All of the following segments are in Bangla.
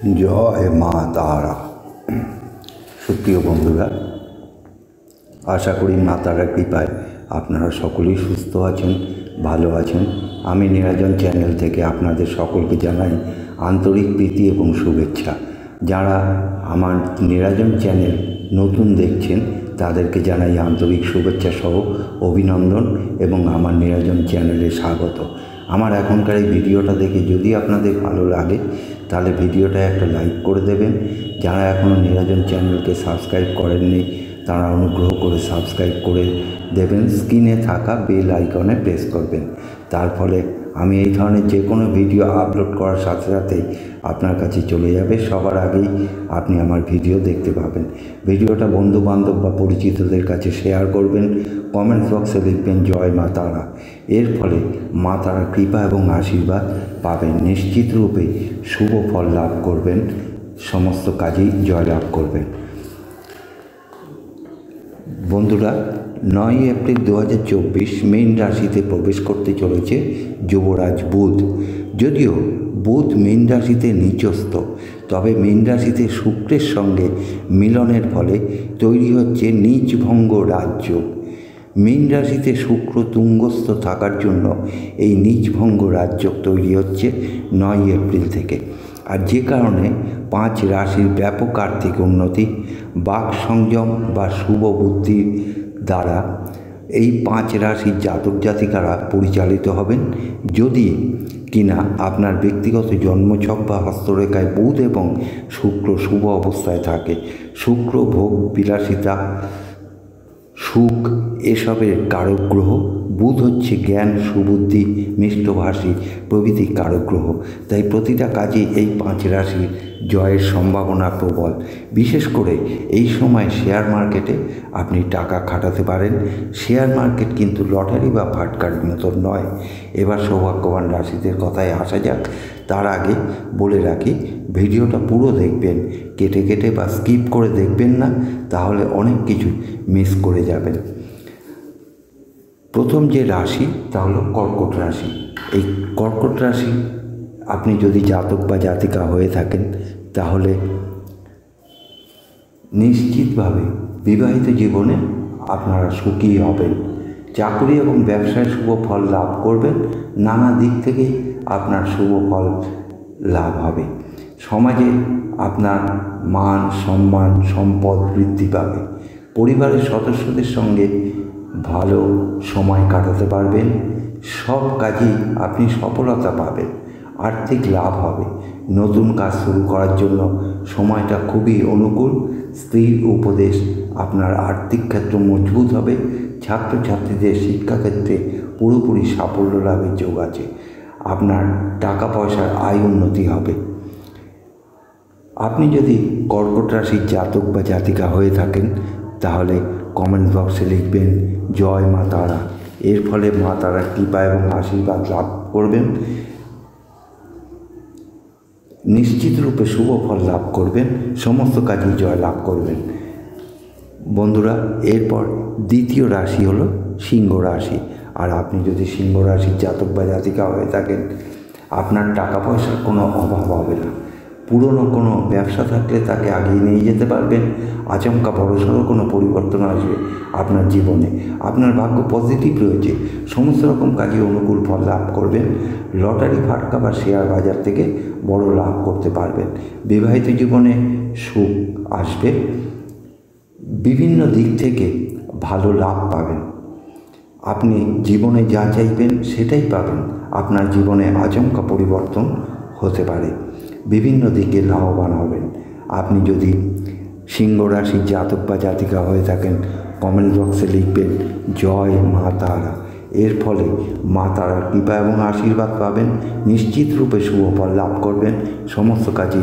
জয় মা তারা। সুপ্রিয় বন্ধুরা, আশা করি মা তারার কৃপায় আপনারা সকলেই সুস্থ আছেন, ভালো আছেন। আমি নিরাজন চ্যানেল থেকে আপনাদের সকলকে জানাই আন্তরিক প্রীতি এবং শুভেচ্ছা। যারা আমার নিরাজন চ্যানেল নতুন দেখছেন তাদেরকে জানাই আন্তরিক শুভেচ্ছা সহ অভিনন্দন এবং আমার নিরাজন চ্যানেলে স্বাগত। আমার এখনকার এই ভিডিওটা দেখে যদি আপনাদের ভালো লাগে তাহলে ভিডিওটা একটা লাইক করে দেবেন। যারা এখনও নিরাজন চ্যানেলকে সাবস্ক্রাইব করেননি তারা অনুগ্রহ করে সাবস্ক্রাইব করে দেবেন। স্ক্রিনে থাকা বেল আইকনে প্রেস করবেন। তার ফলে আমি এই ধরনের যে কোনো ভিডিও আপলোড করার সাথে সাথেই আপনার কাছে চলে যাবে। সবার আগেই আপনি আমার ভিডিও দেখতে পাবেন। ভিডিওটা বন্ধুবান্ধব বা পরিচিতদের কাছে শেয়ার করবেন। কমেন্ট বক্সে লিখবেন জয় মা তারা। এর ফলে মা তারার কৃপা এবং আশীর্বাদ পাবেন। নিশ্চিত রূপে শুভ ফল লাভ করবেন, সমস্ত কাজেই জয়লাভ করবেন। বন্ধুরা, 9 এপ্রিল 2024 মীন রাশিতে প্রবেশ করতে চলেছে যুবরাজ বুধ। যদিও বুধ মীন রাশিতে নিচস্থ, তবে মীন রাশিতে শুক্রের সঙ্গে মিলনের ফলে তৈরি হচ্ছে নীচভঙ্গ রাজযোগ। মীন রাশিতে শুক্র তুঙ্গস্থ থাকার জন্য এই নীচভঙ্গ রাজযোগ তৈরি হচ্ছে 9 এপ্রিল থেকে। আর যে কারণে 5 রাশির ব্যাপক আর্থিক উন্নতি, বাক সংযম বা শুভ বুদ্ধির দ্বারা এই 5 রাশির জাতক জাতিকারা পরিচালিত হবেন, যদি কিনা আপনার ব্যক্তিগত জন্মছক বা হস্তরেখায় বুধ এবং শুক্র শুভ অবস্থায় থাকে। শুক্র ভোগ বিলাসিতা, সুখ এসবের কারক গ্রহ। বুধ হচ্ছে জ্ঞান, সুবুদ্ধি, মিষ্টভাষী প্রভৃতি কারক গ্রহ। তাই প্রতিটা কাজে এই 5 রাশির জয়ের সম্ভাবনা প্রবল। বিশেষ করে এই সময় শেয়ার মার্কেটে আপনি টাকা খাটাতে পারেন। শেয়ার মার্কেট কিন্তু লটারি বা ফাটকার মতন নয়। এবার সৌভাগ্যবান রাশিদের কথায় আসা যাক। তার আগে বলে রাখি, ভিডিওটা পুরো দেখবেন, কেটে কেটে বা স্কিপ করে দেখবেন না, তাহলে অনেক কিছু মিস করে যাবেন। প্রথম যে রাশি তা হলো কর্কট রাশি। এই কর্কট রাশি আপনি যদি জাতক বা জাতিকা হয়ে থাকেন তাহলে নিশ্চিতভাবে বিবাহিত জীবনে আপনারা সুখী হবেন। চাকরি এবং ব্যবসায় শুভ ফল লাভ করবেন। নানা দিক থেকেই আপনার শুভ ফল লাভ হবে। সমাজে আপনার মান সম্মান সম্পদ বৃদ্ধি পাবে। পরিবারের সদস্যদের সঙ্গে ভালো সময় কাটাতে পারবেন। সব কাজেই আপনি সফলতা পাবেন। আর্থিক লাভ হবে। নতুন কাজ শুরু করার জন্য সময়টা খুবই অনুকূল। স্ত্রীর উপদেশ আপনার আর্থিক ক্ষেত্র মজবুত হবে। ছাত্রছাত্রীদের শিক্ষাক্ষেত্রে পুরোপুরি সাফল্য লাভের যোগ আছে। আপনার টাকা পয়সার আয় উন্নতি হবে। আপনি যদি কর্কট রাশির জাতক বা জাতিকা হয়ে থাকেন তাহলে কমেন্ট বক্সে লিখবেন জয় মা তারা। এর ফলে মা তারার কৃপা এবং আশীর্বাদ লাভ করবেন। নিশ্চিত রূপে শুভ ফল লাভ করবেন, সমস্ত কাজে জয় লাভ করবেন। বন্ধুরা, এরপর দ্বিতীয় রাশি হলো সিংহ রাশি। আর আপনি যদি সিংহ রাশির জাতক বা জাতিকা হয়ে থাকেন, আপনার টাকা পয়সার কোনো অভাব হবে না। পুরনো কোনো ব্যবসা থাকলে তাকে আগিয়ে নিয়ে যেতে পারবেন। আচমকা বড়সড় কোনো পরিবর্তন আসবে আপনার জীবনে। আপনার ভাগ্য পজিটিভ রয়েছে। সমস্ত রকম কাজে অনুকূল ফল লাভ করবেন। লটারি ফাটকা বা শেয়ার বাজার থেকে বড় লাভ করতে পারবেন। বিবাহিত জীবনে সুখ আসবে। বিভিন্ন দিক থেকে ভালো লাভ পাবেন। আপনি জীবনে যা চাইবেন সেটাই পাবেন। আপনার জীবনে আচমকা পরিবর্তন হতে পারে। বিভিন্ন দিকে লাভবান হবেন। আপনি যদি সিংহ রাশির জাতক বা জাতিকা হয়ে থাকেন, কমেন্ট বক্সে লিখবেন জয় মা তারা। এর ফলে মা তারার কৃপা এবং আশীর্বাদ পাবেন। নিশ্চিত রূপে শুভ ফল লাভ করবেন। সমস্ত কাজে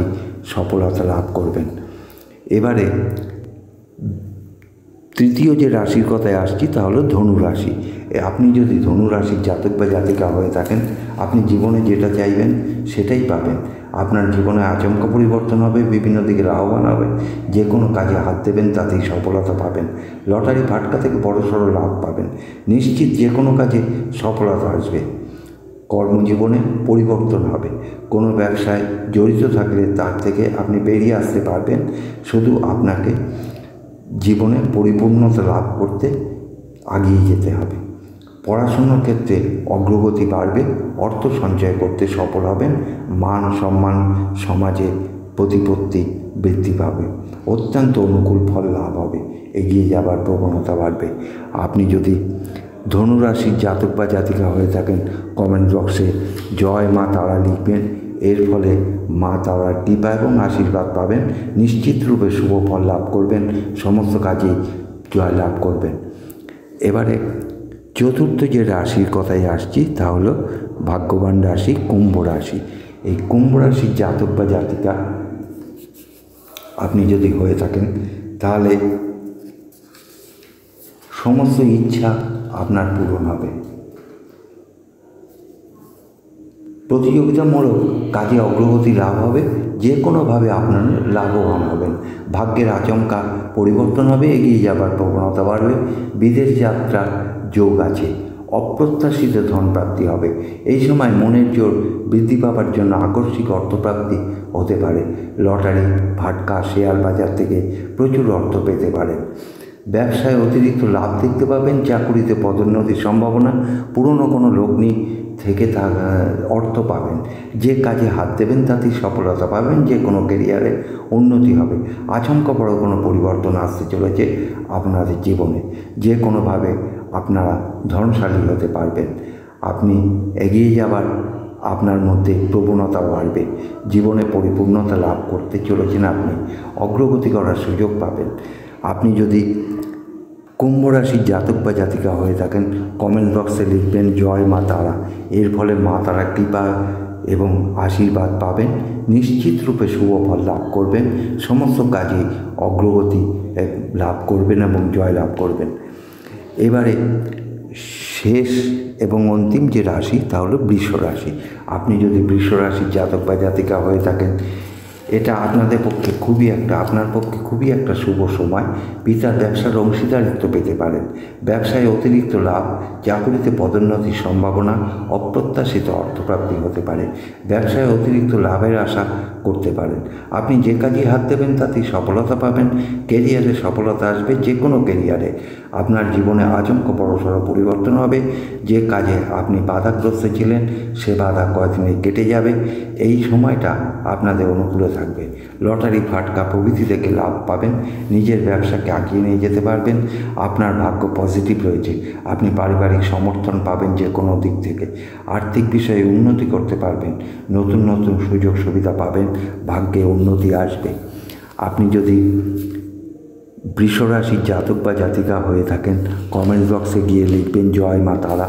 সফলতা লাভ করবেন। এবারে তৃতীয় যে রাশির কথায় আসছি তা হলো ধনু রাশি। আপনি যদি ধনু রাশির জাতক বা জাতিকা হয়ে থাকেন, আপনি জীবনে যেটা চাইবেন সেটাই পাবেন। আপনার জীবনে আচমকা পরিবর্তন হবে। বিভিন্ন দিকে লাভবান হবে। যে কোনো কাজে হাত দেবেন তাতেই সফলতা পাবেন। লটারি ফাটকা থেকে বড়সড় লাভ পাবেন। নিশ্চিত যে কোনো কাজে সফলতা আসবে। কর্মজীবনে পরিবর্তন হবে। কোনো ব্যবসায় জড়িত থাকলে তার থেকে আপনি বেরিয়ে আসতে পারবেন। শুধু আপনাকে জীবনে পরিপূর্ণতা লাভ করতে এগিয়ে যেতে হবে। পড়াশোনার ক্ষেত্রে অগ্রগতি বাড়বে, অর্থ সঞ্চয় করতে সফল হবেন, মান সম্মান সমাজে প্রতিপত্তি বৃদ্ধি পাবে, অত্যন্ত অনুকূল ফল লাভ হবে, এগিয়ে যাবার প্রবণতা বাড়বে। আপনি যদি ধনুরাশির জাতক বা জাতিকা হয়ে থাকেন, কমেন্ট বক্সে জয় মা তারা লিখবেন। এর ফলে মা তারার কৃপা এবং আশীর্বাদ পাবেন, নিশ্চিত রূপে শুভ ফল লাভ করবেন, সমস্ত কাজে জয় লাভ করবেন। এবারে চতুর্থ যে রাশির কথায় আসছি তা হলো ভাগ্যবান রাশি কুম্ভ রাশি। এই কুম্ভ রাশির জাতক বা জাতিকা আপনি যদি হয়ে থাকেন তাহলে সমস্ত ইচ্ছা আপনার পূরণ হবে। প্রতিযোগিতামূলক কাজে অগ্রগতি লাভ হবে, যে কোনোভাবে আপনার লাভবান হবেন। ভাগ্যের আচমকা পরিবর্তন হবে, এগিয়ে যাবার প্রবণতা বাড়বে, বিদেশ যাত্রার যোগ আছে, অপ্রত্যাশিত ধনপ্রাপ্তি হবে। এই সময় মনের জোর বৃদ্ধি পাবার জন্য আকস্মিক অর্থপ্রাপ্তি হতে পারে। লটারি, ফাটকা, শেয়ার বাজার থেকে প্রচুর অর্থ পেতে পারেন। ব্যবসায় অতিরিক্ত লাভ দেখতে পাবেন, চাকুরিতে পদোন্নতির সম্ভাবনা, পুরনো কোনো লগ্নি থেকে অর্থ পাবেন। যে কাজে হাত দেবেন তাতেই সফলতা পাবেন, যে কোনো ক্যারিয়ারে উন্নতি হবে। আচমকা বড় কোনো পরিবর্তন আসতে চলেছে আপনাদের জীবনে, যে কোনোভাবে আপনারা ধনশালী হতে পারবেন। আপনি এগিয়ে যাবার আপনার মধ্যে প্রবণতা বাড়বে, জীবনে পরিপূর্ণতা লাভ করতে চলেছেন, আপনি অগ্রগতি করার সুযোগ পাবেন। আপনি যদি কুম্ভ রাশির জাতক বা জাতিকা হয়ে থাকেন, কমেন্ট বক্সে লিখবেন জয় মা তারা। এর ফলে মা তারা কৃপা এবং আশীর্বাদ পাবেন, নিশ্চিত রূপে শুভ ফল লাভ করবেন, সমস্ত কাজে অগ্রগতি লাভ করবেন এবং জয় লাভ করবেন। এবারে শেষ এবং অন্তিম যে রাশি তা হলো বৃষ রাশি। আপনি যদি বৃষ রাশির জাতক বা জাতিকা হয়ে থাকেন, এটা আপনার পক্ষে খুবই একটা শুভ সময়। পিতার ব্যবসার অংশীদারিত্ব পেতে পারেন। ব্যবসায় অতিরিক্ত লাভ, চাকুরিতে পদোন্নতির সম্ভাবনা, অপ্রত্যাশিত অর্থপ্রাপ্তি হতে পারে। ব্যবসায় অতিরিক্ত লাভের আশা করতে পারেন। আপনি যে কাজে হাত দেবেন তাতেই সফলতা পাবেন। কেরিয়ারে সফলতা আসবে, যে কোনো কেরিয়ারে আপনার জীবনে আচমকা বড়সড় পরিবর্তন হবে। যে কাজে আপনি বাধাগ্রস্ত ছিলেন সে বাধা কয়েকদিনে কেটে যাবে। এই সময়টা আপনাদের অনুকূলে থাকবে। লটারি, ফাটকা প্রভৃতি থেকে লাভ পাবেন, নিজের ব্যবসাকে এগিয়ে নিয়ে যেতে পারবেন। আপনার ভাগ্য পজিটিভ রয়েছে, আপনি পারিবারিক সমর্থন পাবেন, যে কোনো দিক থেকে আর্থিক বিষয়ে উন্নতি করতে পারবেন, নতুন নতুন সুযোগ সুবিধা পাবেন, ভাগ্যে উন্নতি আসবে। আপনি যদি বৃষ রাশির জাতক বা জাতিকা হয়ে থাকেন, কমেন্ট বক্সে গিয়ে লিখবেন জয় মা তারা।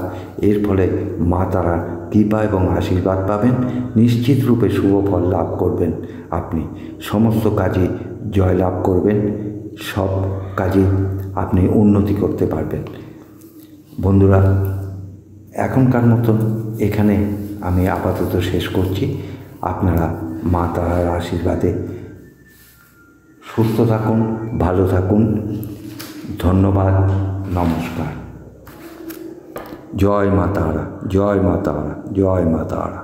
এর ফলে মা তারার কৃপা এবং আশীর্বাদ পাবেন, নিশ্চিত রূপে শুভ ফল লাভ করবেন। আপনি সমস্ত কাজে জয় লাভ করবেন, সব কাজে আপনি উন্নতি করতে পারবেন। বন্ধুরা, এখনকার মতন এখানে আমি আপাতত শেষ করছি। আপনারা মা তারার আশীর্বাদে সুস্থ থাকুন, ভালো থাকুন। ধন্যবাদ, নমস্কার। জয় মা তারা, জয় মা তারা, জয় মা তারা।